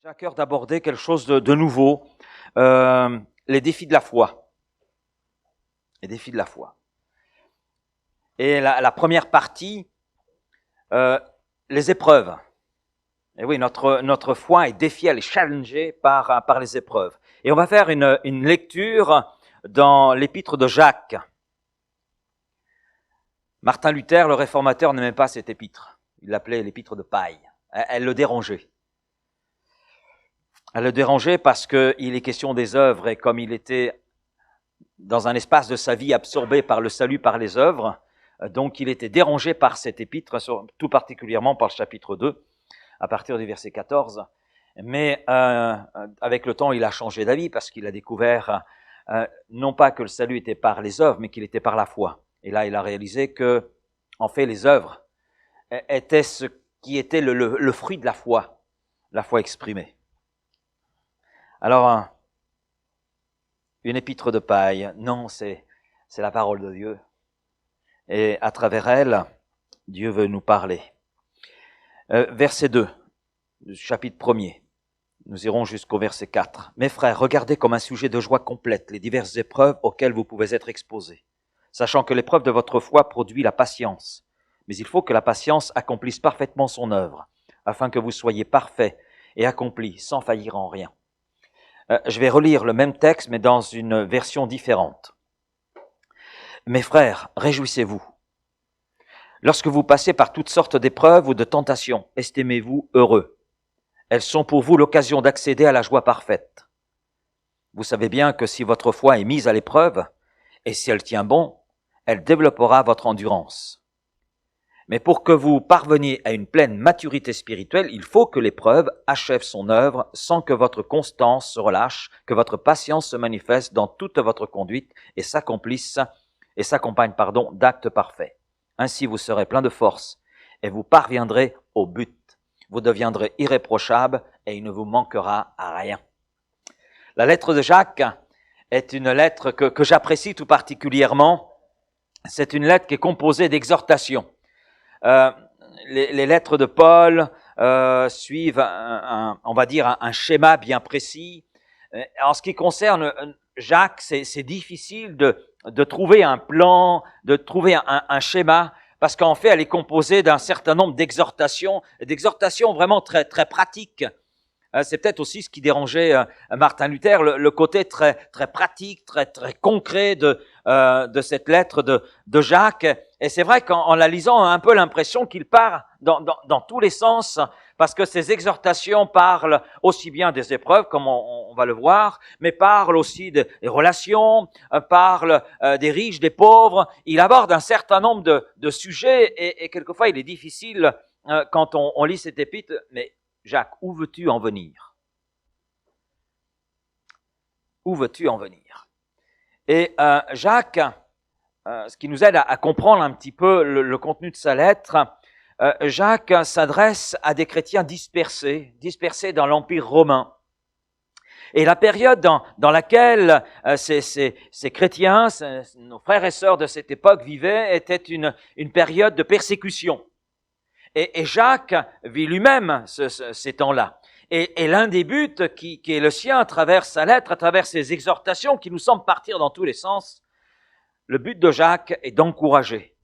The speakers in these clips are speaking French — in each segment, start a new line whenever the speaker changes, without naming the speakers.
J'ai à cœur d'aborder quelque chose de nouveau, les défis de la foi. Les défis de la foi. Et la première partie, les épreuves. Et oui, notre foi est défiée, elle est challengée par les épreuves. Et on va faire une lecture dans l'épître de Jacques. Martin Luther, le réformateur, n'aimait pas cette épître. Il l'appelait l'épître de paille. Elle le dérangeait. Elle le dérangeait parce qu'il est question des œuvres et comme il était dans un espace de sa vie absorbé par le salut par les œuvres, donc il était dérangé par cette épître, tout particulièrement par le chapitre 2, à partir du verset 14. Mais avec le temps, il a changé d'avis parce qu'il a découvert non pas que le salut était par les œuvres, mais qu'il était par la foi. Et là, il a réalisé que, en fait, les œuvres étaient ce qui était le fruit de la foi exprimée. Alors, une épître de paille, non, c'est la parole de Dieu. Et à travers elle, Dieu veut nous parler. Verset 2, du chapitre 1er. Nous irons jusqu'au verset 4. Mes frères, regardez comme un sujet de joie complète les diverses épreuves auxquelles vous pouvez être exposés, sachant que l'épreuve de votre foi produit la patience. Mais il faut que la patience accomplisse parfaitement son œuvre, afin que vous soyez parfaits et accomplis, sans faillir en rien. Je vais relire le même texte, mais dans une version différente. Mes frères, réjouissez-vous. Lorsque vous passez par toutes sortes d'épreuves ou de tentations, estimez-vous heureux. Elles sont pour vous l'occasion d'accéder à la joie parfaite. Vous savez bien que si votre foi est mise à l'épreuve, et si elle tient bon, elle développera votre endurance. Mais pour que vous parveniez à une pleine maturité spirituelle, il faut que l'épreuve achève son œuvre sans que votre constance se relâche, que votre patience se manifeste dans toute votre conduite et s'accompagne d'actes parfaits. Ainsi vous serez plein de force et vous parviendrez au but. Vous deviendrez irréprochable et il ne vous manquera à rien. La lettre de Jacques est une lettre que j'apprécie tout particulièrement. C'est une lettre qui est composée d'exhortations. Les lettres de Paul suivent on va dire un schéma bien précis. En ce qui concerne Jacques, c'est difficile de trouver un plan, de trouver un schéma, parce qu'en fait, elle est composée d'un certain nombre d'exhortations vraiment très très pratiques. C'est peut-être aussi ce qui dérangeait Martin Luther, le côté très très pratique, très très concret de cette lettre de Jacques. Et c'est vrai qu'en la lisant, on a un peu l'impression qu'il part dans tous les sens, parce que ces exhortations parlent aussi bien des épreuves, comme on va le voir, mais parlent aussi des relations, parlent des riches, des pauvres. Il aborde un certain nombre de sujets et quelquefois il est difficile quand on lit cette épître, mais Jacques, où veux-tu en venir? Où veux-tu en venir? Et Jacques, ce qui nous aide à comprendre un petit peu le contenu de sa lettre, Jacques s'adresse à des chrétiens dispersés dans l'Empire romain. Et la période dans laquelle ces chrétiens, nos frères et sœurs de cette époque vivaient, était une période de persécution. Et Jacques vit lui-même ces temps-là. Et l'un des buts qui est le sien à travers sa lettre, à travers ses exhortations qui nous semblent partir dans tous les sens, le but de Jacques est d'encourager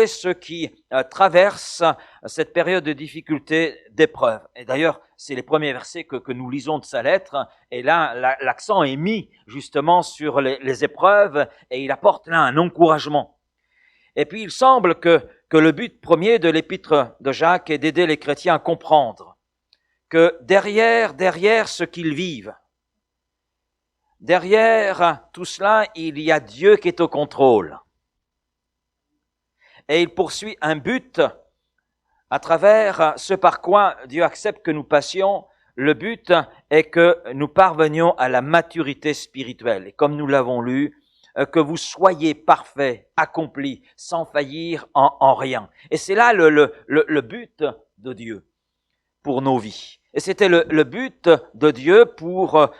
ceux qui traversent cette période de difficulté, d'épreuve. Et d'ailleurs, c'est les premiers versets que nous lisons de sa lettre. Et là, l'accent est mis justement sur les épreuves et il apporte là un encouragement. Et puis, il semble que le but premier de l'épître de Jacques est d'aider les chrétiens à comprendre que derrière ce qu'ils vivent, derrière tout cela, il y a Dieu qui est au contrôle. Et il poursuit un but à travers ce par quoi Dieu accepte que nous passions. Le but est que nous parvenions à la maturité spirituelle. Et comme nous l'avons lu, que vous soyez parfaits, accomplis, sans faillir en rien. Et c'est là le but de Dieu pour nos vies. Et c'était le but de Dieu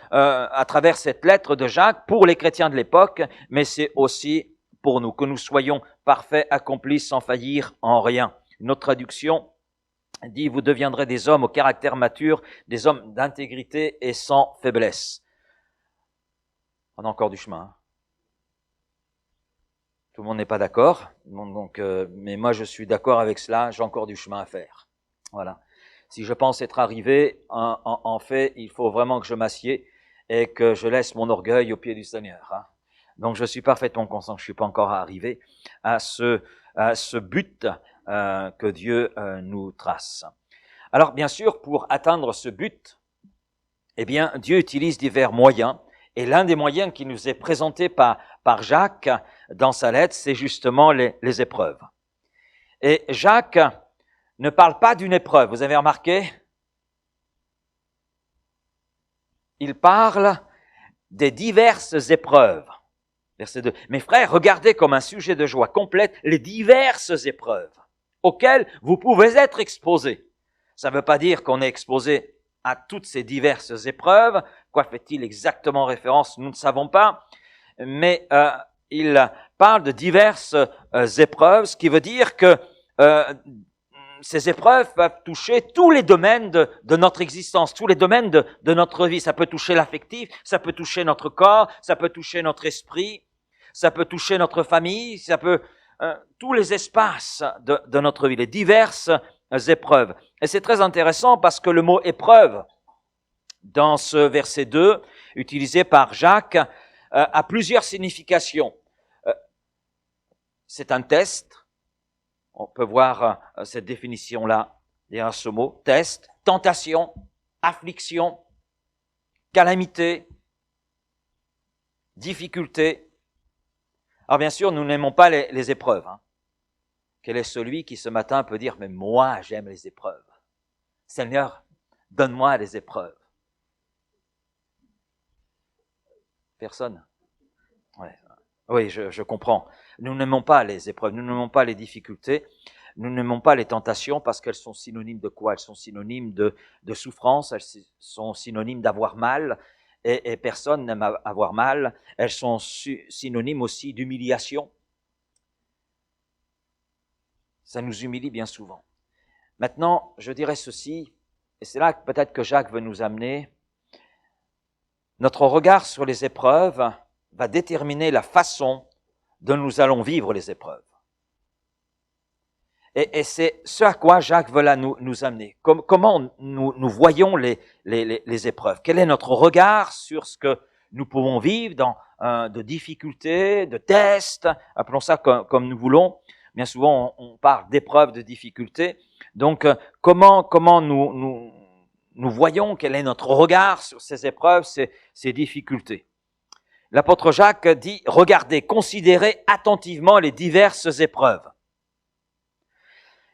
à travers cette lettre de Jacques, pour les chrétiens de l'époque, mais c'est aussi pour nous, que nous soyons parfaits, accomplis, sans faillir en rien. Une autre traduction dit, vous deviendrez des hommes au caractère mature, des hommes d'intégrité et sans faiblesse. On a encore du chemin. Hein. Tout le monde n'est pas d'accord, mais moi je suis d'accord avec cela, j'ai encore du chemin à faire. Voilà. Si je pense être arrivé, en fait, il faut vraiment que je m'assieds et que je laisse mon orgueil au pied du Seigneur. Hein. Donc je suis parfaitement conscient que je suis pas encore arrivé à ce but que Dieu nous trace. Alors bien sûr, pour atteindre ce but, eh bien Dieu utilise divers moyens. Et l'un des moyens qui nous est présenté par Jacques dans sa lettre, c'est justement les épreuves. Et Jacques ne parle pas d'une épreuve, vous avez remarqué? Il parle des diverses épreuves. Verset 2. Mes frères, regardez comme un sujet de joie complète les diverses épreuves auxquelles vous pouvez être exposés. Ça ne veut pas dire qu'on est exposé à toutes ces diverses épreuves. Quoi fait-il exactement référence? Nous ne savons pas. Mais il parle de diverses épreuves, ce qui veut dire que ces épreuves peuvent toucher tous les domaines de notre existence, tous les domaines de notre vie. Ça peut toucher l'affectif, ça peut toucher notre corps, ça peut toucher notre esprit, ça peut toucher notre famille, ça peut tous les espaces de notre vie, les diverses épreuves. Et c'est très intéressant parce que le mot épreuve, dans ce verset 2, utilisé par Jacques, a plusieurs significations. C'est un test. On peut voir cette définition-là derrière ce mot. Test, tentation, affliction, calamité, difficulté. Alors bien sûr, nous n'aimons pas les épreuves. Hein. Quel est celui qui ce matin peut dire « Mais moi, j'aime les épreuves. Seigneur, donne-moi les épreuves. » Personne. Ouais. Oui, je comprends. Nous n'aimons pas les épreuves, nous n'aimons pas les difficultés, nous n'aimons pas les tentations parce qu'elles sont synonymes de quoi? Elles sont synonymes de souffrance, elles sont synonymes d'avoir mal, et personne n'aime avoir mal. Elles sont synonymes aussi d'humiliation. Ça nous humilie bien souvent. Maintenant, je dirais ceci, et c'est là peut-être que Jacques veut nous amener. Notre regard sur les épreuves va déterminer la façon dont nous allons vivre les épreuves. Et c'est ce à quoi Jacques veut là nous amener. Comment nous voyons les épreuves? Quel est notre regard sur ce que nous pouvons vivre de difficultés, de tests, appelons ça comme nous voulons. Bien souvent, on parle d'épreuves, de difficultés. Donc, comment nous voyons, quel est notre regard sur ces épreuves, ces difficultés? L'apôtre Jacques dit, regardez, considérez attentivement les diverses épreuves.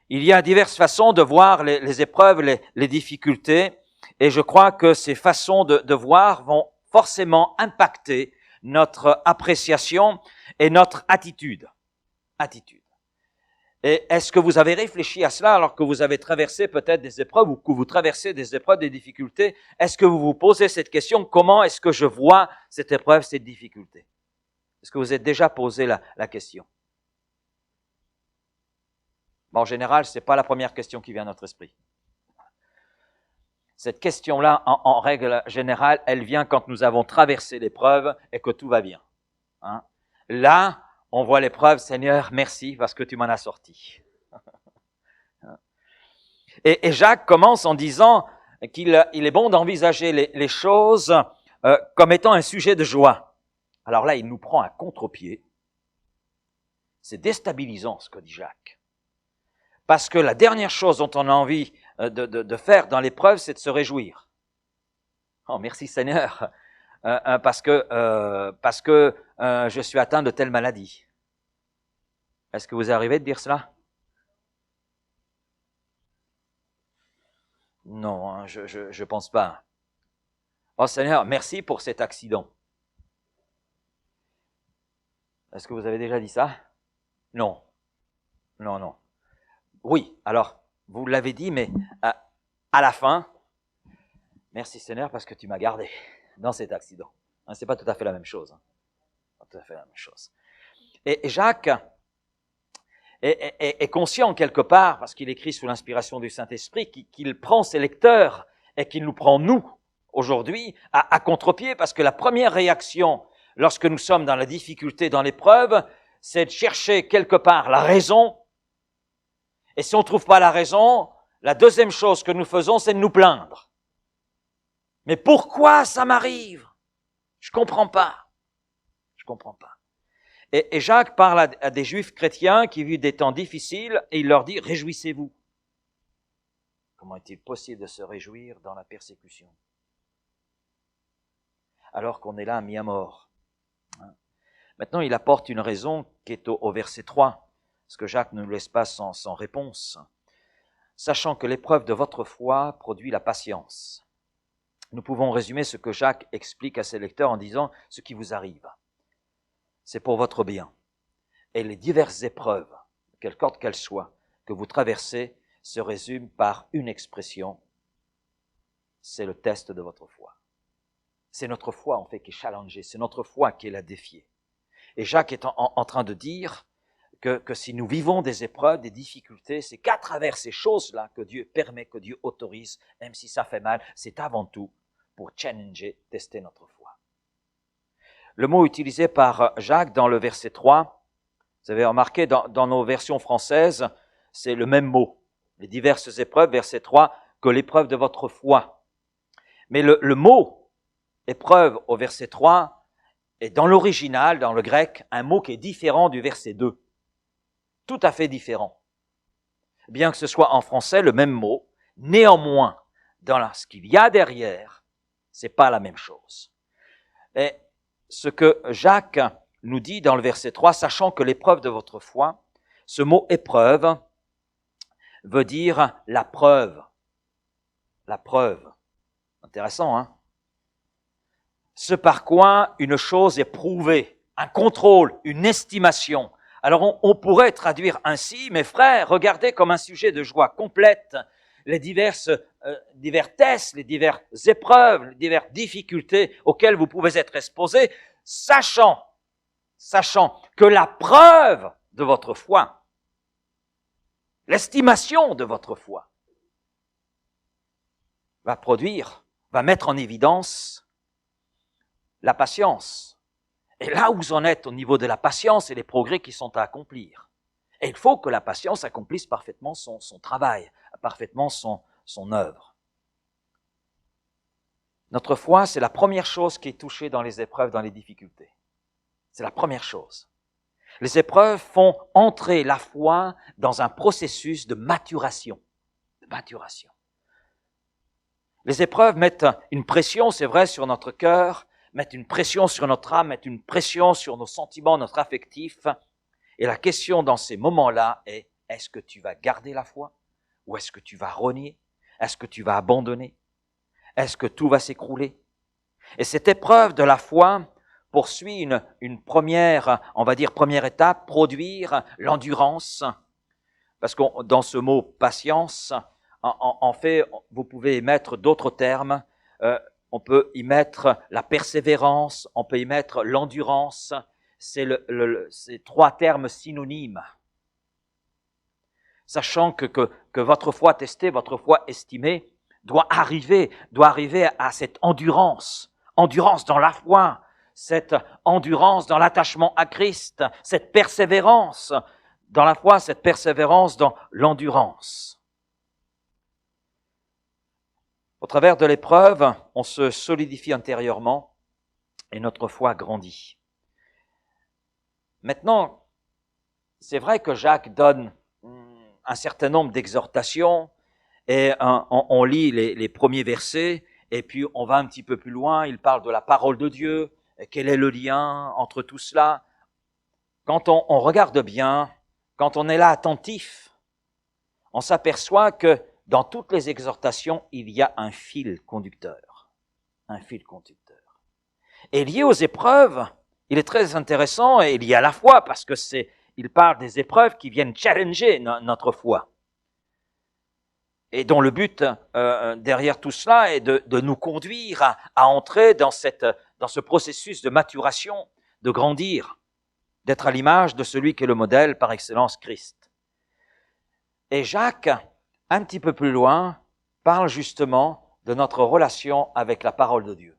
Il y a diverses façons de voir les épreuves, les difficultés, et je crois que ces façons de voir vont forcément impacter notre appréciation et notre attitude. Et est-ce que vous avez réfléchi à cela alors que vous avez traversé peut-être des épreuves ou que vous traversez des épreuves, des difficultés? Est-ce que vous vous posez cette question, comment est-ce que je vois cette épreuve, cette difficulté? Est-ce que vous êtes déjà posé la question? Bon, en général, ce n'est pas la première question qui vient à notre esprit. Cette question-là, en règle générale, elle vient quand nous avons traversé l'épreuve et que tout va bien. Hein? Là, on voit l'épreuve, Seigneur, merci parce que tu m'en as sorti. Et Jacques commence en disant qu'il est bon d'envisager les choses comme étant un sujet de joie. Alors là, il nous prend à contre-pied. C'est déstabilisant ce que dit Jacques. Parce que la dernière chose dont on a envie de faire dans l'épreuve, c'est de se réjouir. Oh, merci Seigneur, parce que je suis atteint de telle maladie. Est-ce que vous arrivez de dire cela? Non, hein, je pense pas. Oh Seigneur, merci pour cet accident. Est-ce que vous avez déjà dit ça? Non. Non. Oui, alors, vous l'avez dit, mais à la fin, merci Seigneur parce que tu m'as gardé dans cet accident. Hein, c'est pas tout à fait la même chose. Hein. Pas tout à fait la même chose. Et Jacques est conscient quelque part, parce qu'il écrit sous l'inspiration du Saint-Esprit, qu'il prend ses lecteurs et qu'il nous prend, nous, aujourd'hui, à contre-pied, parce que la première réaction, lorsque nous sommes dans la difficulté, dans l'épreuve, c'est de chercher quelque part la raison. Et si on ne trouve pas la raison, la deuxième chose que nous faisons, c'est de nous plaindre. Mais pourquoi ça m'arrive? Je comprends pas. Je comprends pas. Et Jacques parle à des Juifs chrétiens qui vivent des temps difficiles et il leur dit « Réjouissez-vous ». Comment est-il possible de se réjouir dans la persécution? Alors qu'on est là mis à mort. Maintenant, il apporte une raison qui est au verset 3, parce que Jacques ne nous laisse pas sans réponse. « Sachant que l'épreuve de votre foi produit la patience. » Nous pouvons résumer ce que Jacques explique à ses lecteurs en disant « Ce qui vous arrive, c'est pour votre bien. Et les diverses épreuves, de quelque sorte qu'elles soient, que vous traversez, se résument par une expression, c'est le test de votre foi. » C'est notre foi, en fait, qui est challengée, c'est notre foi qui est la défiée. Et Jacques est en train de dire que si nous vivons des épreuves, des difficultés, c'est qu'à travers ces choses-là que Dieu permet, que Dieu autorise, même si ça fait mal, c'est avant tout pour challenger, tester notre foi. Le mot utilisé par Jacques dans le verset 3, vous avez remarqué dans nos versions françaises, c'est le même mot. Les diverses épreuves, verset 3, que l'épreuve de votre foi. Mais le mot épreuve au verset 3 est dans l'original, dans le grec, un mot qui est différent du verset 2. Tout à fait différent. Bien que ce soit en français le même mot, néanmoins, dans ce qu'il y a derrière, c'est pas la même chose. Et ce que Jacques nous dit dans le verset 3, sachant que l'épreuve de votre foi, ce mot épreuve veut dire la preuve. La preuve. Intéressant, hein? Ce par quoi une chose est prouvée, un contrôle, une estimation. Alors on pourrait traduire ainsi, mes frères, regardez comme un sujet de joie complète les divers tests, les diverses épreuves, les diverses difficultés auxquelles vous pouvez être exposés, sachant que la preuve de votre foi, l'estimation de votre foi, va mettre en évidence la patience. Et là où vous en êtes au niveau de la patience et les progrès qui sont à accomplir. Et il faut que la patience accomplisse parfaitement son travail, parfaitement son œuvre. Notre foi, c'est la première chose qui est touchée dans les épreuves, dans les difficultés. C'est la première chose. Les épreuves font entrer la foi dans un processus de maturation. Les épreuves mettent une pression, c'est vrai, sur notre cœur, mettent une pression sur notre âme, mettent une pression sur nos sentiments, notre affectif. Et la question dans ces moments-là est, est-ce que tu vas garder la foi? Ou est-ce que tu vas renier? Est-ce que tu vas abandonner? Est-ce que tout va s'écrouler? Et cette épreuve de la foi poursuit une première, on va dire première étape, produire l'endurance. Parce que dans ce mot patience, en fait, vous pouvez y mettre d'autres termes. On peut y mettre la persévérance, on peut y mettre l'endurance. C'est trois termes synonymes. Sachant que votre foi testée, votre foi estimée, doit arriver à cette endurance dans la foi, cette endurance dans l'attachement à Christ, cette persévérance dans la foi, cette persévérance dans l'endurance. Au travers de l'épreuve, on se solidifie intérieurement et notre foi grandit. Maintenant, c'est vrai que Jacques donne un certain nombre d'exhortations et on lit les premiers versets et puis on va un petit peu plus loin, il parle de la parole de Dieu, et quel est le lien entre tout cela. Quand on regarde bien, quand on est là attentif, on s'aperçoit que dans toutes les exhortations, il y a un fil conducteur. Un fil conducteur. Et lié aux épreuves, il est très intéressant et il y a la foi parce que il parle des épreuves qui viennent challenger notre foi. Et dont le but derrière tout cela est de nous conduire à entrer dans ce processus de maturation, de grandir, d'être à l'image de celui qui est le modèle par excellence, Christ. Et Jacques, un petit peu plus loin, parle justement de notre relation avec la parole de Dieu.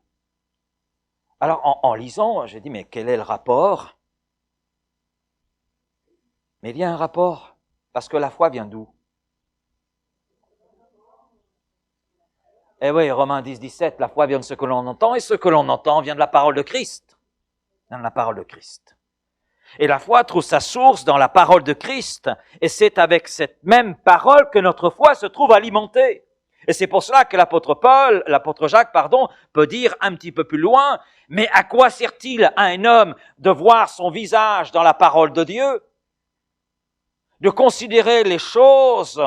Alors, en lisant, j'ai dit, mais quel est le rapport? Mais il y a un rapport, parce que la foi vient d'où? Eh oui, Romains 10, 17, la foi vient de ce que l'on entend, et ce que l'on entend vient de la parole de Christ. Vient de la parole de Christ. Et la foi trouve sa source dans la parole de Christ, et c'est avec cette même parole que notre foi se trouve alimentée. Et c'est pour cela que l'apôtre Jacques, peut dire un petit peu plus loin, mais à quoi sert-il à un homme de voir son visage dans la parole de Dieu? De considérer les choses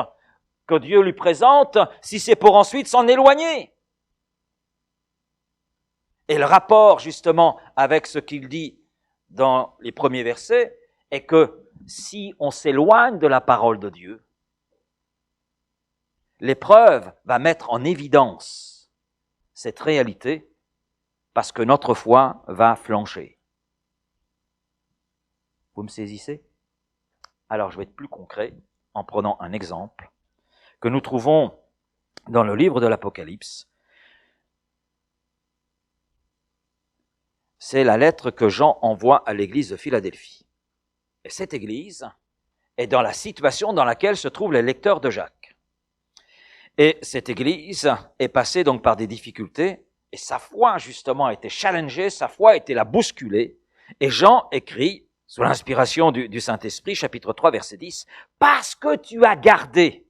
que Dieu lui présente, si c'est pour ensuite s'en éloigner. Et le rapport, justement, avec ce qu'il dit dans les premiers versets, est que si on s'éloigne de la parole de Dieu, l'épreuve va mettre en évidence cette réalité parce que notre foi va flancher. Vous me saisissez? Alors je vais être plus concret en prenant un exemple que nous trouvons dans le livre de l'Apocalypse. C'est la lettre que Jean envoie à l'église de Philadelphie. Et cette église est dans la situation dans laquelle se trouvent les lecteurs de Jacques. Et cette église est passée donc par des difficultés, et sa foi justement a été challengée, sa foi a été la bousculée. Et Jean écrit, sous l'inspiration du Saint-Esprit, chapitre 3, verset 10, « Parce que tu as gardé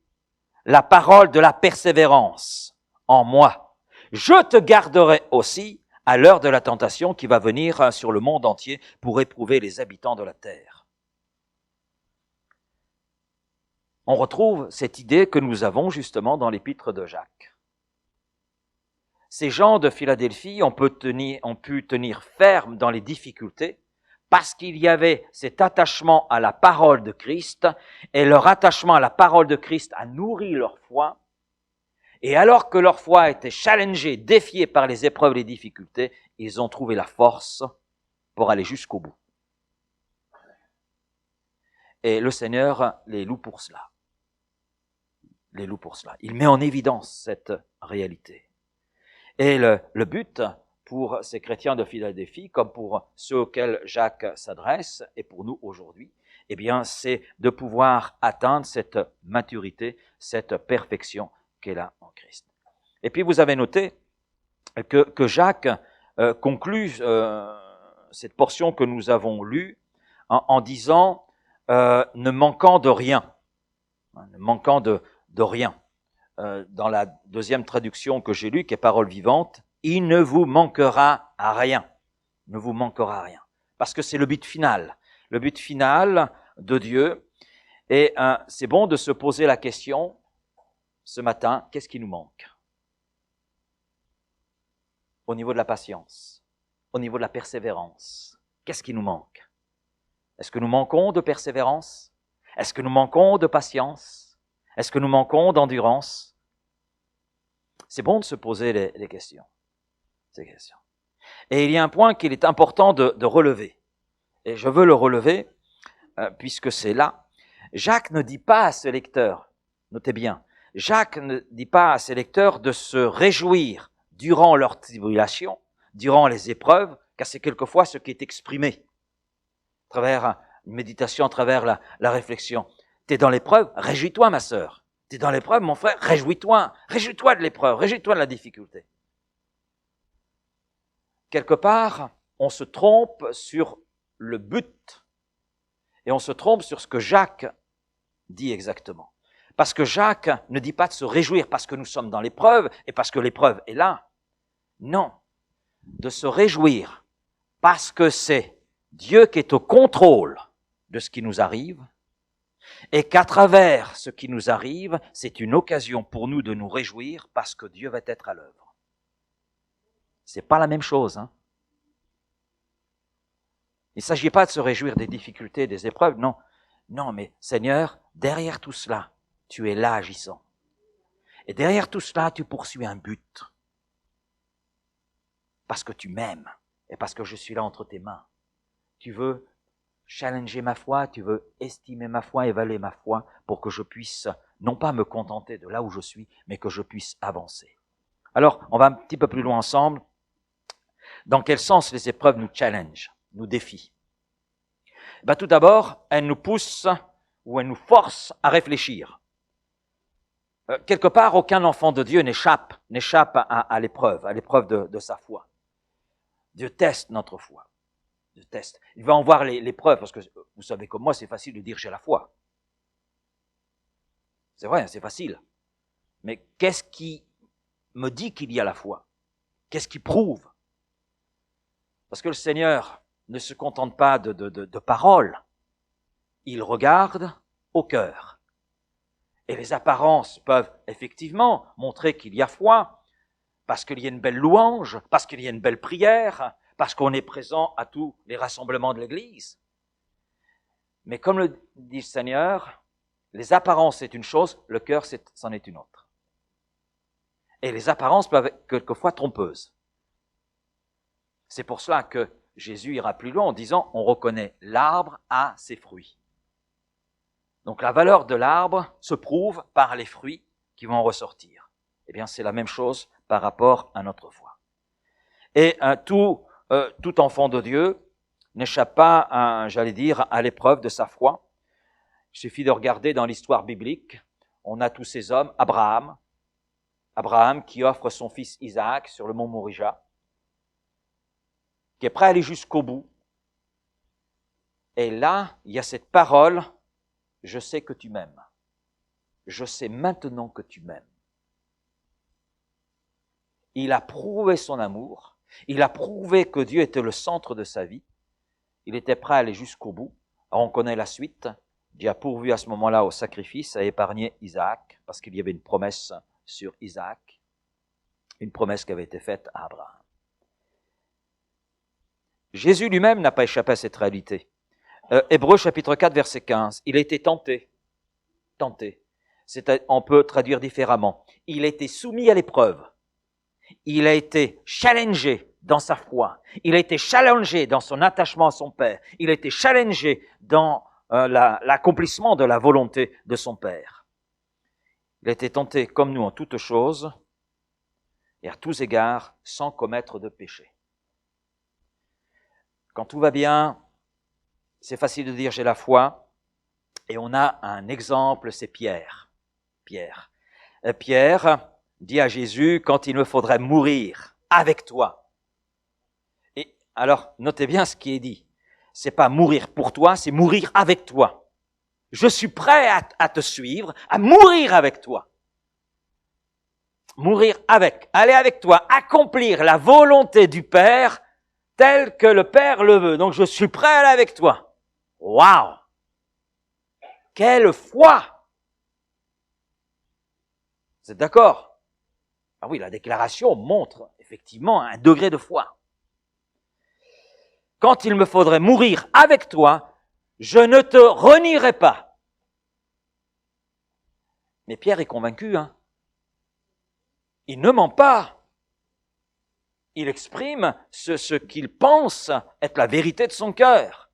la parole de la persévérance en moi, je te garderai aussi à l'heure de la tentation qui va venir sur le monde entier pour éprouver les habitants de la terre. » On retrouve cette idée que nous avons justement dans l'épître de Jacques. Ces gens de Philadelphie ont pu tenir ferme dans les difficultés parce qu'il y avait cet attachement à la parole de Christ, et leur attachement à la parole de Christ a nourri leur foi. Et alors que leur foi était challengée, défiée par les épreuves et les difficultés, ils ont trouvé la force pour aller jusqu'au bout. Et le Seigneur les loue pour cela. Les loue pour cela. Il met en évidence cette réalité. Et le but pour ces chrétiens de Philadelphie, comme pour ceux auxquels Jacques s'adresse, et pour nous aujourd'hui, eh bien, c'est de pouvoir atteindre cette maturité, cette perfection qu'est là en Christ. Et puis vous avez noté que Jacques conclut cette portion que nous avons lue en disant ne manquant de rien, ne manquant de rien. Dans la deuxième traduction que j'ai lue, qui est Parole vivante, il ne vous manquera à rien. Ne vous manquera à rien. Parce que c'est le but final. Le but final de Dieu. Et c'est bon de se poser la question ce matin, qu'est-ce qui nous manque? Au niveau de la patience, au niveau de la persévérance, qu'est-ce qui nous manque? Est-ce que nous manquons de persévérance? Est-ce que nous manquons de patience? Est-ce que nous manquons d'endurance? C'est bon de se poser les questions. Ces questions. Et il y a un point qu'il est important de relever. Et je veux le relever, puisque c'est là. Jacques ne dit pas à ses lecteurs, notez bien, Jacques ne dit pas à ses lecteurs de se réjouir durant leur tribulation, durant les épreuves, car c'est quelquefois ce qui est exprimé à travers une méditation, à travers la réflexion. Tu es dans l'épreuve, réjouis-toi ma sœur. Tu es dans l'épreuve, mon frère, réjouis-toi. Réjouis-toi de l'épreuve, réjouis-toi de la difficulté. Quelque part, on se trompe sur le but et on se trompe sur ce que Jacques dit exactement. Parce que Jacques ne dit pas de se réjouir parce que nous sommes dans l'épreuve et parce que l'épreuve est là. Non, de se réjouir parce que c'est Dieu qui est au contrôle de ce qui nous arrive et qu'à travers ce qui nous arrive, c'est une occasion pour nous de nous réjouir parce que Dieu va être à l'œuvre. C'est pas la même chose, hein. Il ne s'agit pas de se réjouir des difficultés, des épreuves, non. Non, mais Seigneur, derrière tout cela, tu es là agissant. Et derrière tout cela, tu poursuis un but. Parce que tu m'aimes et parce que je suis là entre tes mains. Tu veux challenger ma foi, tu veux estimer ma foi, évaluer ma foi pour que je puisse non pas me contenter de là où je suis, mais que je puisse avancer. Alors, on va un petit peu plus loin ensemble. Dans quel sens les épreuves nous challenge, nous défient? Tout d'abord, elles nous poussent ou elles nous forcent à réfléchir. Quelque part, aucun enfant de Dieu n'échappe à l'épreuve de sa foi. Dieu teste notre foi. Dieu teste. Il va en voir les preuves, parce que vous savez comme moi, c'est facile de dire j'ai la foi. C'est vrai, c'est facile. Mais qu'est-ce qui me dit qu'il y a la foi? Qu'est-ce qui prouve? Parce que le Seigneur ne se contente pas de paroles. Il regarde au cœur. Et les apparences peuvent effectivement montrer qu'il y a foi, parce qu'il y a une belle louange, parce qu'il y a une belle prière, parce qu'on est présent à tous les rassemblements de l'Église. Mais comme le dit le Seigneur, les apparences c'est une chose, le cœur c'en est une autre. Et les apparences peuvent être quelquefois trompeuses. C'est pour cela que Jésus ira plus loin en disant, on reconnaît l'arbre à ses fruits. Donc la valeur de l'arbre se prouve par les fruits qui vont en ressortir. Eh bien, c'est la même chose par rapport à notre foi. Et tout enfant de Dieu n'échappe pas, à l'épreuve de sa foi. Il suffit de regarder dans l'histoire biblique, on a tous ces hommes, Abraham qui offre son fils Isaac sur le mont Morija, qui est prêt à aller jusqu'au bout. Et là, il y a cette parole, je sais que tu m'aimes. Je sais maintenant que tu m'aimes. Il a prouvé son amour, il a prouvé que Dieu était le centre de sa vie, il était prêt à aller jusqu'au bout. Alors on connaît la suite, Dieu a pourvu à ce moment-là au sacrifice, à épargner Isaac, parce qu'il y avait une promesse sur Isaac, une promesse qui avait été faite à Abraham. Jésus lui-même n'a pas échappé à cette réalité. Hébreux chapitre 4, verset 15, il a été tenté. On peut traduire différemment. Il a été soumis à l'épreuve. Il a été challengé dans sa foi. Il a été challengé dans son attachement à son Père. Il a été challengé dans l'accomplissement de la volonté de son Père. Il a été tenté comme nous en toutes choses et à tous égards sans commettre de péché. Quand tout va bien, c'est facile de dire j'ai la foi. Et on a un exemple, c'est Pierre. Pierre dit à Jésus, quand il me faudrait mourir avec toi. Et alors, notez bien ce qui est dit. C'est pas mourir pour toi, c'est mourir avec toi. Je suis prêt à te suivre, à mourir avec toi. Aller avec toi, accomplir la volonté du Père telle que le Père le veut. Donc je suis prêt à aller avec toi. Waouh! Quelle foi! Vous êtes d'accord? Ah oui, la déclaration montre effectivement un degré de foi. Quand il me faudrait mourir avec toi, je ne te renierai pas. Mais Pierre est convaincu, hein. Il ne ment pas. Il exprime ce qu'il pense être la vérité de son cœur.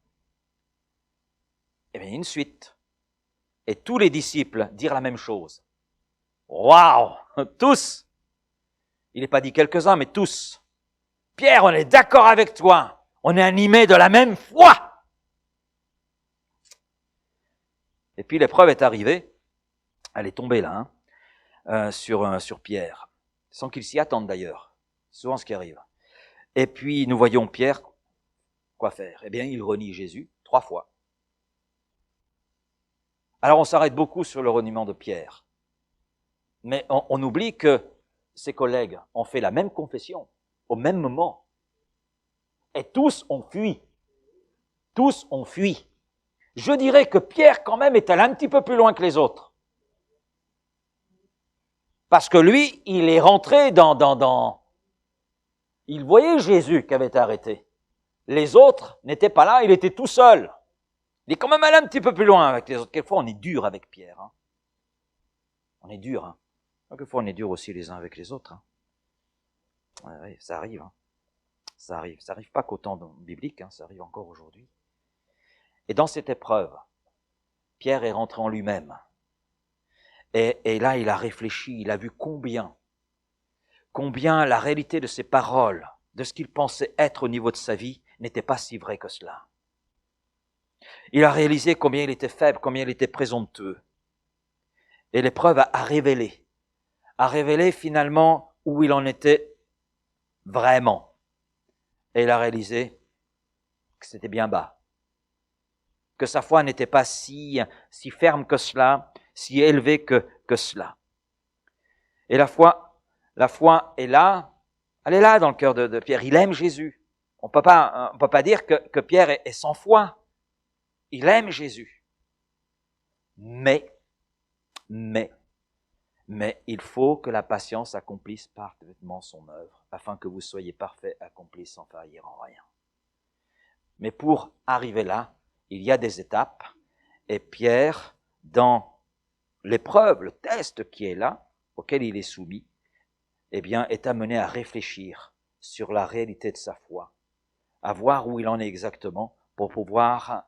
Et bien, il y a une suite. Et tous les disciples dirent la même chose. Waouh! Tous! Il n'est pas dit quelques-uns, mais tous. Pierre, on est d'accord avec toi. On est animés de la même foi. Et puis l'épreuve est arrivée. Elle est tombée là, sur Pierre. Sans qu'il s'y attende d'ailleurs. C'est souvent ce qui arrive. Et puis nous voyons Pierre, quoi faire? Eh bien, il renie Jésus 3 fois. Alors on s'arrête beaucoup sur le reniement de Pierre. Mais on oublie que ses collègues ont fait la même confession au même moment. Et tous ont fui. Tous ont fui. Je dirais que Pierre, quand même, est allé un petit peu plus loin que les autres. Parce que lui, il est rentré dans... Il voyait Jésus qui avait été arrêté. Les autres n'étaient pas là, il était tout seul. Il est quand même allé un petit peu plus loin avec les autres. Quelquefois, on est dur avec Pierre. Hein. On est dur. Hein. Quelquefois, on est dur aussi les uns avec les autres. Hein. Ouais, ça arrive. Hein. Ça arrive. Ça arrive pas qu'au temps biblique, hein, ça arrive encore aujourd'hui. Et dans cette épreuve, Pierre est rentré en lui-même. Et là, il a réfléchi, il a vu combien la réalité de ses paroles, de ce qu'il pensait être au niveau de sa vie, n'était pas si vrai que cela. Il a réalisé combien il était faible, combien il était présomptueux. Et l'épreuve a révélé finalement où il en était vraiment. Et il a réalisé que c'était bien bas, que sa foi n'était pas si ferme que cela, si élevée que cela. Et la foi est là, elle est là dans le cœur de Pierre. Il aime Jésus. On peut pas dire que Pierre est sans foi. Il aime Jésus. Mais il faut que la patience accomplisse parfaitement son œuvre, afin que vous soyez parfaits, accomplis sans faillir en rien. Mais pour arriver là, il y a des étapes, et Pierre, dans l'épreuve, le test qui est là, auquel il est soumis, eh bien, est amené à réfléchir sur la réalité de sa foi, à voir où il en est exactement, pour pouvoir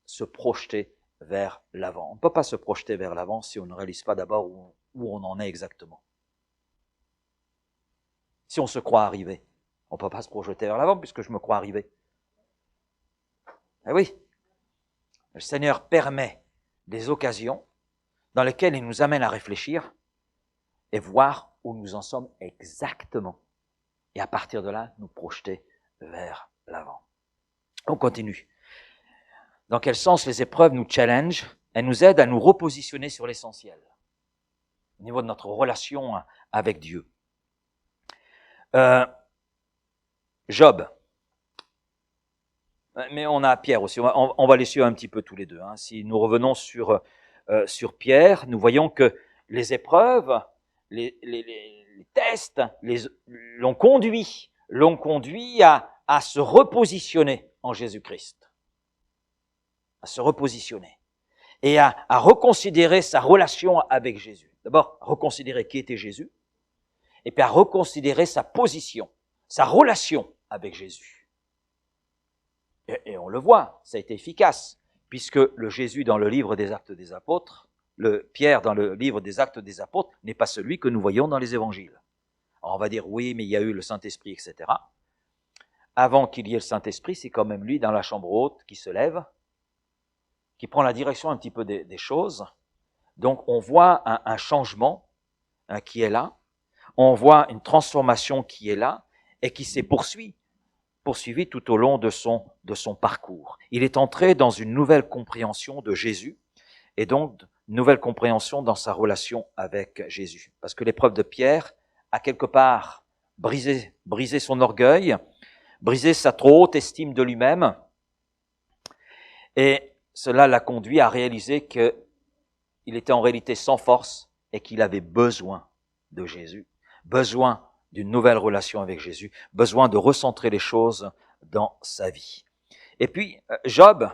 se projeter vers l'avant. On ne peut pas se projeter vers l'avant si on ne réalise pas d'abord où on en est exactement. Si on se croit arrivé, on ne peut pas se projeter vers l'avant puisque je me crois arrivé. Eh oui, le Seigneur permet des occasions dans lesquelles il nous amène à réfléchir et voir où nous en sommes exactement. Et à partir de là, nous projeter vers l'avant. On continue. Dans quel sens les épreuves nous challengent? Elles nous aident à nous repositionner sur l'essentiel, au niveau de notre relation avec Dieu. Job. Mais on a Pierre aussi. On va les suivre un petit peu tous les deux. Si nous revenons sur Pierre, nous voyons que les épreuves, les tests, l'ont conduit à se repositionner en Jésus-Christ. À se repositionner et à reconsidérer sa relation avec Jésus. D'abord, reconsidérer qui était Jésus, et puis à reconsidérer sa position, sa relation avec Jésus. Et on le voit, ça a été efficace, puisque le Jésus dans le livre des Actes des Apôtres, le Pierre dans le livre des Actes des Apôtres, n'est pas celui que nous voyons dans les évangiles. Alors on va dire, oui, mais il y a eu le Saint-Esprit, etc. Avant qu'il y ait le Saint-Esprit, c'est quand même lui dans la chambre haute qui se lève, qui prend la direction un petit peu des choses. Donc on voit un changement qui est là, on voit une transformation qui est là et qui s'est poursuivi tout au long de son parcours. Il est entré dans une nouvelle compréhension de Jésus et donc une nouvelle compréhension dans sa relation avec Jésus. Parce que l'épreuve de Pierre a quelque part brisé son orgueil, brisé sa trop haute estime de lui-même, et cela l'a conduit à réaliser qu'il était en réalité sans force et qu'il avait besoin de Jésus, besoin d'une nouvelle relation avec Jésus, besoin de recentrer les choses dans sa vie. Et puis, Job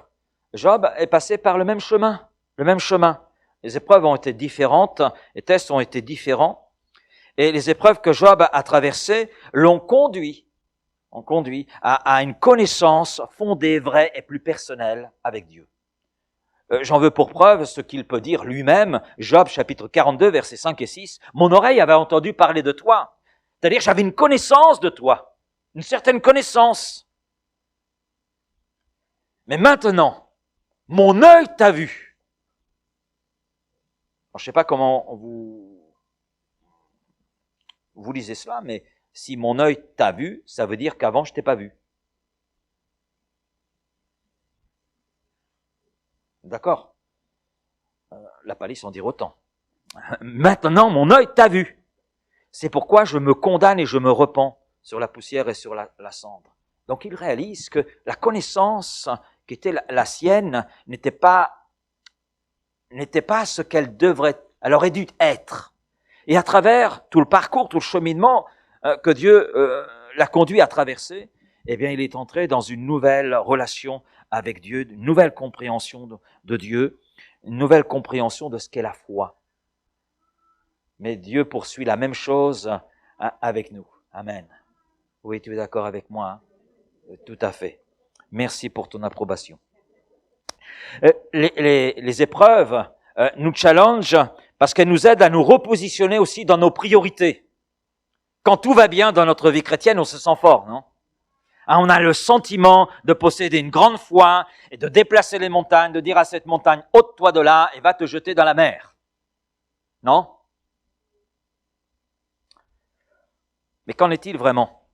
est passé par le même chemin. Les épreuves ont été différentes, les tests ont été différents, et les épreuves que Job a traversées l'ont conduit à une connaissance fondée, vraie et plus personnelle avec Dieu. J'en veux pour preuve ce qu'il peut dire lui-même, Job chapitre 42, versets 5 et 6. « Mon oreille avait entendu parler de toi. » C'est-à-dire j'avais une connaissance de toi, une certaine connaissance. Mais maintenant, mon œil t'a vu. Alors, je ne sais pas comment vous lisez cela, mais si mon œil t'a vu, ça veut dire qu'avant je t'ai pas vu. D'accord? La palisse en dire autant. Maintenant, mon œil t'a vu. C'est pourquoi je me condamne et je me repens sur la poussière et sur la cendre. Donc il réalise que la connaissance qui était la sienne n'était pas ce qu'elle elle aurait dû être. Et à travers tout le parcours, tout le cheminement que Dieu l'a conduit à traverser, eh bien il est entré dans une nouvelle relation avec Dieu, une nouvelle compréhension de Dieu, une nouvelle compréhension de ce qu'est la foi. Mais Dieu poursuit la même chose avec nous. Amen. Oui, tu es d'accord avec moi, hein? Tout à fait. Merci pour ton approbation. Les épreuves nous challengent parce qu'elle nous aide à nous repositionner aussi dans nos priorités. Quand tout va bien dans notre vie chrétienne, on se sent fort, non? On a le sentiment de posséder une grande foi et de déplacer les montagnes, de dire à cette montagne, ôte-toi de là et va te jeter dans la mer. Non? Mais qu'en est-il vraiment?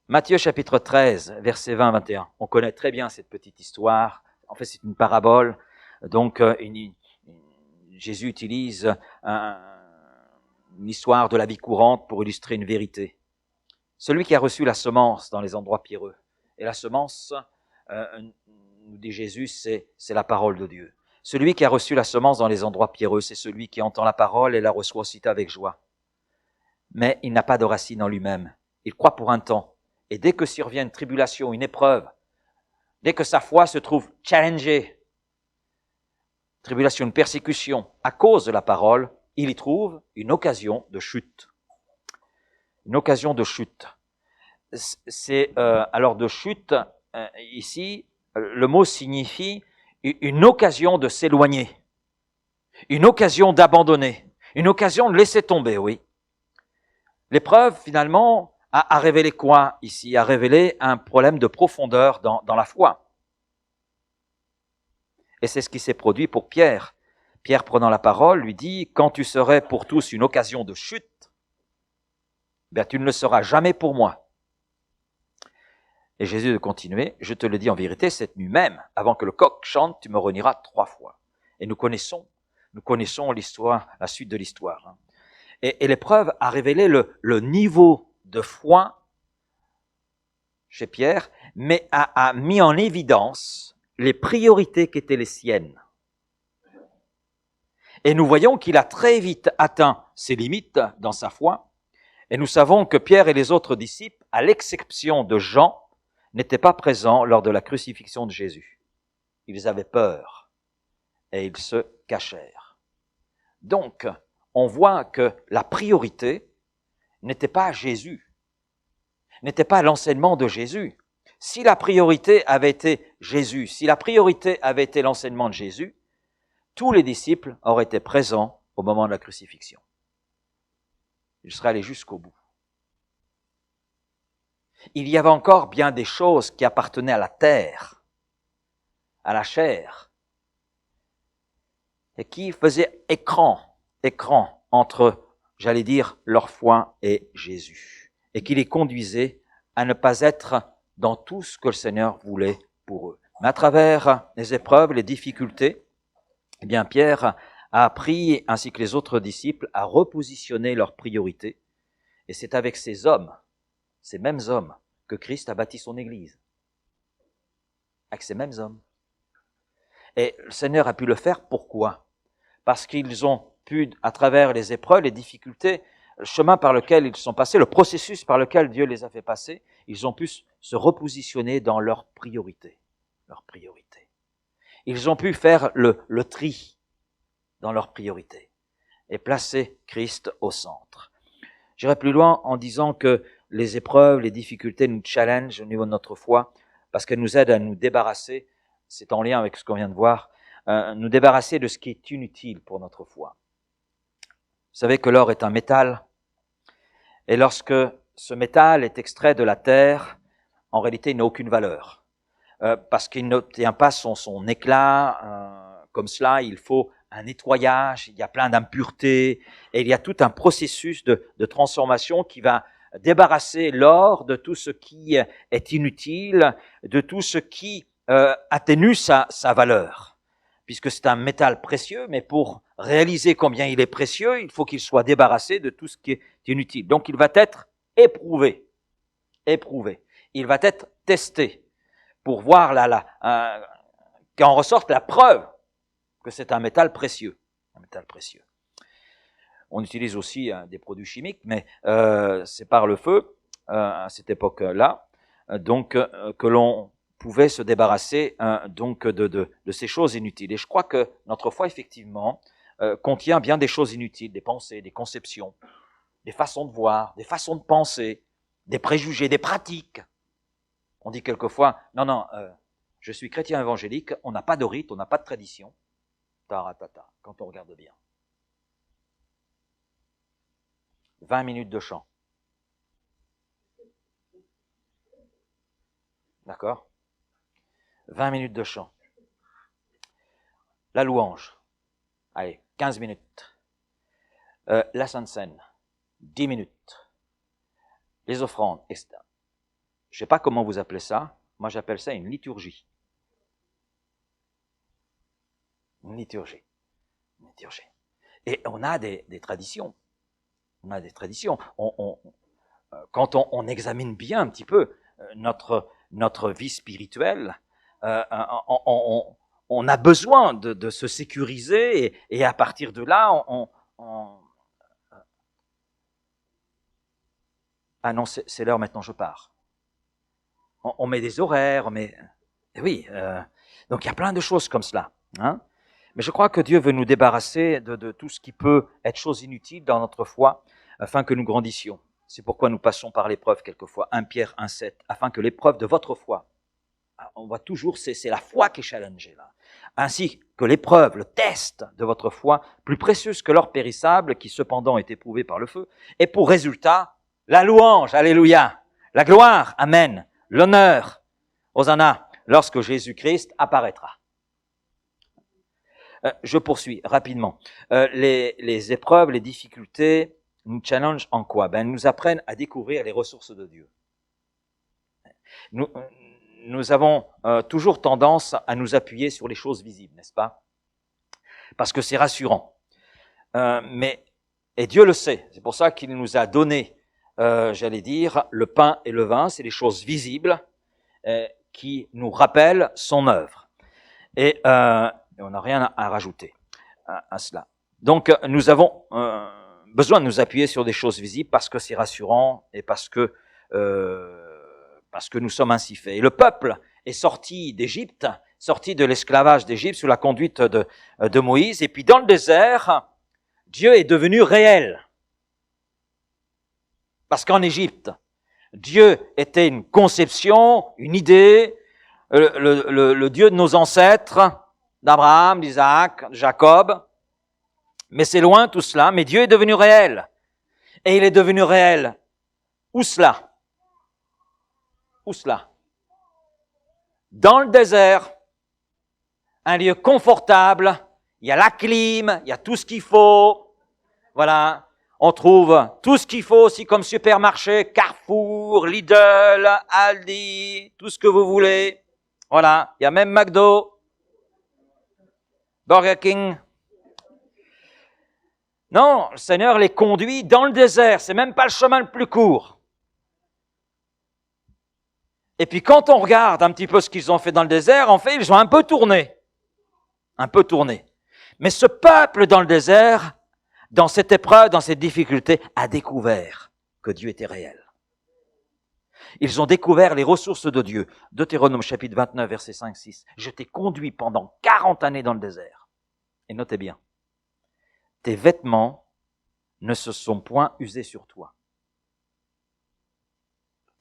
Matthieu chapitre 13, versets 20-21. On connaît très bien cette petite histoire. En fait, c'est une parabole. Donc, Jésus utilise une histoire de la vie courante pour illustrer une vérité. Celui qui a reçu la semence dans les endroits pierreux. Et la semence, nous dit Jésus, c'est la parole de Dieu. Celui qui a reçu la semence dans les endroits pierreux, c'est celui qui entend la parole et la reçoit aussitôt avec joie. Mais il n'a pas de racine en lui-même. Il croit pour un temps. Et dès que survient une tribulation, une épreuve, dès que sa foi se trouve challengée, tribulation, une persécution, à cause de la parole, il y trouve une occasion de chute. Une occasion de chute. Alors de chute, ici, le mot signifie une occasion de s'éloigner, une occasion d'abandonner, une occasion de laisser tomber, oui. L'épreuve, finalement, a révélé quoi ici? A révélé un problème de profondeur dans la foi. Et c'est ce qui s'est produit pour Pierre. Pierre, prenant la parole, lui dit, quand tu serais pour tous une occasion de chute, ben, tu ne le seras jamais pour moi. Et Jésus de continuer, je te le dis en vérité, cette nuit même, avant que le coq chante, tu me renieras 3 fois. Et nous connaissons l'histoire, la suite de l'histoire. Et l'épreuve a révélé le niveau de foi chez Pierre, mais a mis en évidence les priorités qui étaient les siennes. Et nous voyons qu'il a très vite atteint ses limites dans sa foi. Et nous savons que Pierre et les autres disciples, à l'exception de Jean, n'étaient pas présents lors de la crucifixion de Jésus. Ils avaient peur et ils se cachèrent. Donc, on voit que la priorité n'était pas Jésus, n'était pas l'enseignement de Jésus. Si la priorité avait été Jésus, si la priorité avait été l'enseignement de Jésus, tous les disciples auraient été présents au moment de la crucifixion. Ils seraient allés jusqu'au bout. Il y avait encore bien des choses qui appartenaient à la terre, à la chair, et qui faisaient écran entre, j'allais dire, leur foi et Jésus, et qui les conduisait à ne pas être dans tout ce que le Seigneur voulait pour eux. Mais à travers les épreuves, les difficultés, eh bien, Pierre a appris, ainsi que les autres disciples, à repositionner leurs priorités. Et c'est avec ces hommes, ces mêmes hommes, que Christ a bâti son Église. Avec ces mêmes hommes. Et le Seigneur a pu le faire, pourquoi? Parce qu'ils ont pu, à travers les épreuves, les difficultés, le chemin par lequel ils sont passés, le processus par lequel Dieu les a fait passer, ils ont pu se repositionner dans leurs priorités. Leurs priorités. Ils ont pu faire le tri dans leurs priorités et placer Christ au centre. J'irai plus loin en disant que les épreuves, les difficultés nous challengent au niveau de notre foi parce qu'elles nous aident à nous débarrasser, c'est en lien avec ce qu'on vient de voir, nous débarrasser de ce qui est inutile pour notre foi. Vous savez que l'or est un métal et lorsque ce métal est extrait de la terre, en réalité il n'a aucune valeur parce qu'il n'obtient pas son éclat comme cela, il faut un nettoyage, il y a plein d'impuretés et il y a tout un processus de transformation qui va débarrasser l'or de tout ce qui est inutile, de tout ce qui atténue sa valeur. Puisque c'est un métal précieux, mais pour réaliser combien il est précieux, il faut qu'il soit débarrassé de tout ce qui est inutile. Donc il va être éprouvé. Il va être testé pour voir qu'en ressorte la preuve que c'est un métal précieux. On utilise aussi des produits chimiques, mais c'est par le feu, à cette époque-là, que l'on pouvait se débarrasser donc de ces choses inutiles. Et je crois que notre foi, effectivement, contient bien des choses inutiles, des pensées, des conceptions, des façons de voir, des façons de penser, des préjugés, des pratiques. On dit quelquefois, non, je suis chrétien évangélique, on n'a pas de rite, on n'a pas de tradition. taratata, quand on regarde bien. 20 minutes de chant. D'accord? 20 minutes de chant. La louange. Allez, 15 minutes. La Sainte Seine. 10 minutes. Les offrandes, etc. Je ne sais pas comment vous appelez ça. Moi, j'appelle ça une liturgie. Une liturgie. Une liturgie. Et on a des traditions. On a des traditions. Quand on examine bien un petit peu notre vie spirituelle, on a besoin de se sécuriser et à partir de là, ah non, c'est l'heure maintenant, je pars. On met des horaires, et oui, donc il y a plein de choses comme cela. Hein. Mais je crois que Dieu veut nous débarrasser de tout ce qui peut être chose inutile dans notre foi, afin que nous grandissions. C'est pourquoi nous passons par l'épreuve quelquefois. 1 Pierre 1,7, afin que l'épreuve de votre foi, on voit toujours, c'est la foi qui est challengée là, ainsi que l'épreuve, le test de votre foi, plus précieuse que l'or périssable, qui cependant est éprouvé par le feu, et pour résultat, la louange, alléluia, la gloire, amen, l'honneur, hosanna, lorsque Jésus-Christ apparaîtra. Je poursuis rapidement. Les épreuves, les difficultés nous challengent en quoi? Elles nous apprennent à découvrir les ressources de Dieu. Nous avons toujours tendance à nous appuyer sur les choses visibles, n'est-ce pas? Parce que c'est rassurant. Et Dieu le sait. C'est pour ça qu'il nous a donné, j'allais dire, le pain et le vin. C'est les choses visibles qui nous rappellent son œuvre. Et on n'a rien à rajouter à cela. Donc, nous avons besoin de nous appuyer sur des choses visibles parce que c'est rassurant et parce que nous sommes ainsi faits. Et le peuple est sorti d'Égypte, sorti de l'esclavage d'Égypte sous la conduite de Moïse. Et puis dans le désert, Dieu est devenu réel. Parce qu'en Égypte, Dieu était une conception, une idée, le Dieu de nos ancêtres, d'Abraham, d'Isaac, de Jacob. Mais c'est loin tout cela, mais Dieu est devenu réel. Et il est devenu réel. Où cela? Où cela? Dans le désert, un lieu confortable, il y a la clim, il y a tout ce qu'il faut. Voilà, on trouve tout ce qu'il faut aussi comme supermarché, Carrefour, Lidl, Aldi, tout ce que vous voulez. Voilà, il y a même McDo, Burger King. Non, le Seigneur les conduit dans le désert, c'est même pas le chemin le plus court. Et puis quand on regarde un petit peu ce qu'ils ont fait dans le désert, en fait, ils ont un peu tourné. Un peu tourné. Mais ce peuple dans le désert, dans cette épreuve, dans cette difficulté, a découvert que Dieu était réel. Ils ont découvert les ressources de Dieu. Deutéronome chapitre 29, verset 5-6. Je t'ai conduit pendant 40 années dans le désert. Et notez bien, tes vêtements ne se sont point usés sur toi.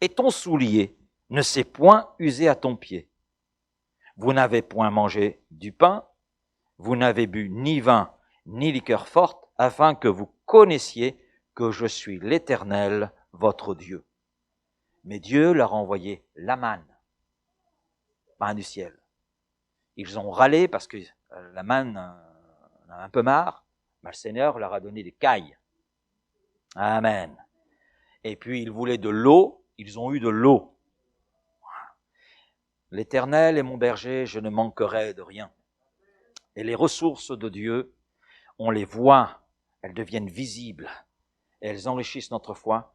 Et ton soulier ne s'est point usé à ton pied. Vous n'avez point mangé du pain, vous n'avez bu ni vin, ni liqueur forte, afin que vous connaissiez que je suis l'Éternel, votre Dieu. Mais Dieu leur a envoyé la manne, pain du ciel. Ils ont râlé parce que la manne en a un peu marre, mais le Seigneur leur a donné des cailles. Amen. Et puis ils voulaient de l'eau, ils ont eu de l'eau. L'Éternel est mon berger, je ne manquerai de rien. Et les ressources de Dieu, on les voit, elles deviennent visibles et elles enrichissent notre foi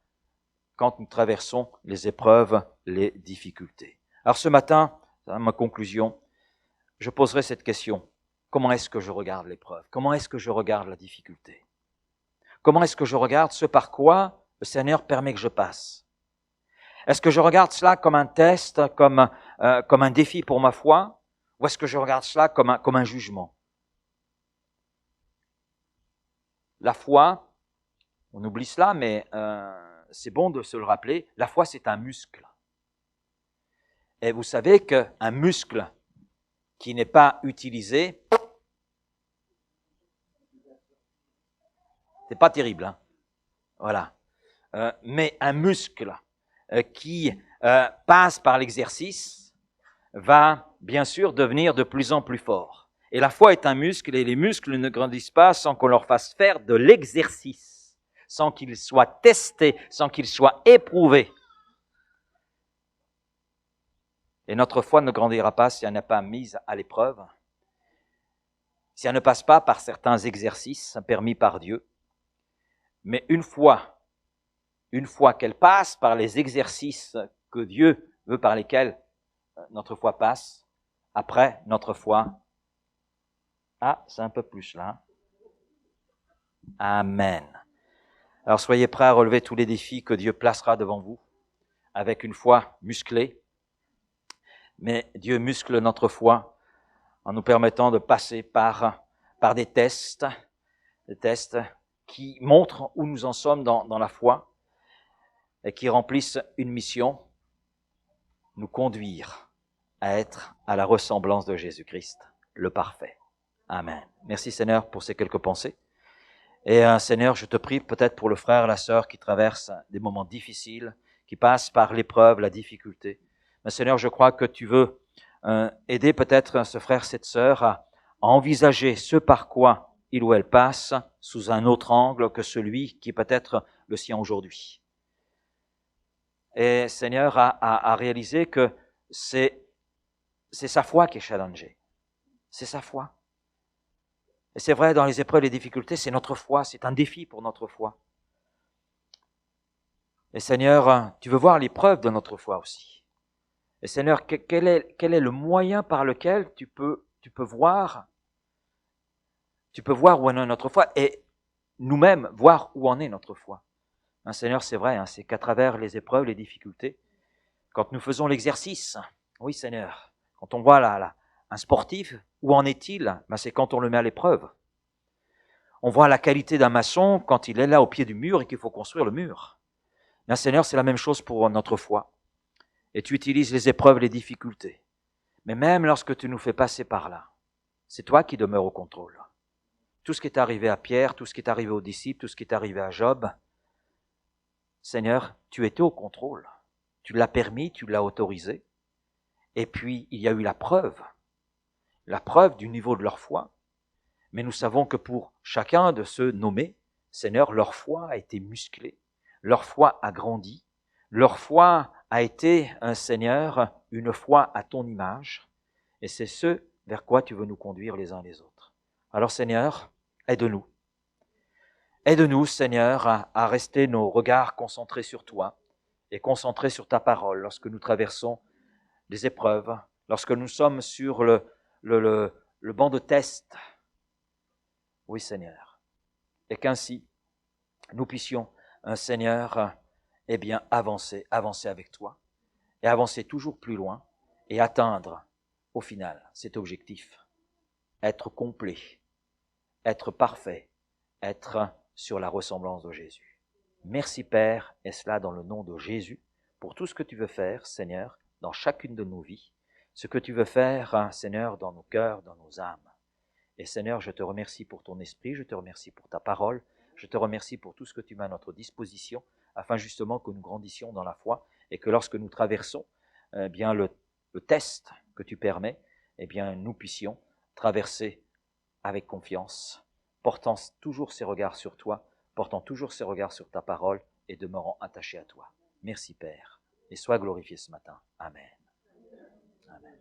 quand nous traversons les épreuves, les difficultés. Alors ce matin, à ma conclusion, je poserai cette question. Comment est-ce que je regarde l'épreuve? Comment est-ce que je regarde la difficulté? Comment est-ce que je regarde ce par quoi le Seigneur permet que je passe? Est-ce que je regarde cela comme un test, comme un défi pour ma foi? Ou est-ce que je regarde cela comme un jugement? La foi, on oublie cela, mais c'est bon de se le rappeler, la foi c'est un muscle. Et vous savez qu'un muscle qui n'est pas utilisé, C'est pas terrible, hein. Voilà. Mais un muscle qui passe par l'exercice va bien sûr devenir de plus en plus fort. Et la foi est un muscle et les muscles ne grandissent pas sans qu'on leur fasse faire de l'exercice, sans qu'ils soient testés, sans qu'ils soient éprouvés. Et notre foi ne grandira pas si elle n'est pas mise à l'épreuve, si elle ne passe pas par certains exercices permis par Dieu. Mais une fois qu'elle passe par les exercices que Dieu veut par lesquels notre foi passe, après notre foi, c'est un peu plus là. Amen. Alors soyez prêts à relever tous les défis que Dieu placera devant vous avec une foi musclée. Mais Dieu muscle notre foi en nous permettant de passer par des tests qui montrent où nous en sommes dans la foi et qui remplissent une mission, nous conduire à être à la ressemblance de Jésus-Christ, le parfait. Amen. Merci Seigneur pour ces quelques pensées. Et Seigneur, je te prie peut-être pour le frère et la sœur qui traversent des moments difficiles, qui passent par l'épreuve, la difficulté. Mais Seigneur, je crois que tu veux aider peut-être ce frère, cette sœur à envisager ce par quoi il ou elle passe sous un autre angle que celui qui est peut-être le sien aujourd'hui. Et Seigneur, à réaliser que c'est sa foi qui est challengée. C'est sa foi. Et c'est vrai, dans les épreuves, les difficultés, c'est notre foi, c'est un défi pour notre foi. Et Seigneur, tu veux voir l'épreuve de notre foi aussi. Et Seigneur, quel est le moyen par lequel tu peux voir où en est notre foi et nous-mêmes voir où en est notre foi. Seigneur, c'est vrai, c'est qu'à travers les épreuves, les difficultés, quand nous faisons l'exercice, oui Seigneur, quand on voit un sportif, où en est-il ? C'est quand on le met à l'épreuve. On voit la qualité d'un maçon quand il est là au pied du mur et qu'il faut construire le mur. Seigneur, c'est la même chose pour notre foi. Et tu utilises les épreuves, les difficultés. Mais même lorsque tu nous fais passer par là, c'est toi qui demeures au contrôle. Tout ce qui est arrivé à Pierre, tout ce qui est arrivé aux disciples, tout ce qui est arrivé à Job, Seigneur, tu étais au contrôle. Tu l'as permis, tu l'as autorisé. Et puis, il y a eu la preuve du niveau de leur foi. Mais nous savons que pour chacun de ceux nommés, Seigneur, leur foi a été musclée, leur foi a grandi, leur foi a été, Seigneur, une foi à ton image. Et c'est ce vers quoi tu veux nous conduire les uns les autres. Alors Seigneur, aide-nous. Aide-nous, Seigneur, à rester nos regards concentrés sur toi et concentrés sur ta parole lorsque nous traversons des épreuves, lorsque nous sommes sur le banc de test. Oui, Seigneur. Et qu'ainsi, nous puissions, Seigneur, avancer avec toi et avancer toujours plus loin et atteindre, au final, cet objectif. Être complet, être parfait, être sur la ressemblance de Jésus. Merci Père, et cela dans le nom de Jésus, pour tout ce que tu veux faire, Seigneur, dans chacune de nos vies, ce que tu veux faire, Seigneur, dans nos cœurs, dans nos âmes. Et Seigneur, je te remercie pour ton esprit, je te remercie pour ta parole, je te remercie pour tout ce que tu mets à notre disposition, afin justement que nous grandissions dans la foi et que lorsque nous traversons le test que tu permets, nous puissions traverser avec confiance, portant toujours ses regards sur toi, portant toujours ses regards sur ta parole et demeurant attachés à toi. Merci Père, et sois glorifié ce matin. Amen. Amen.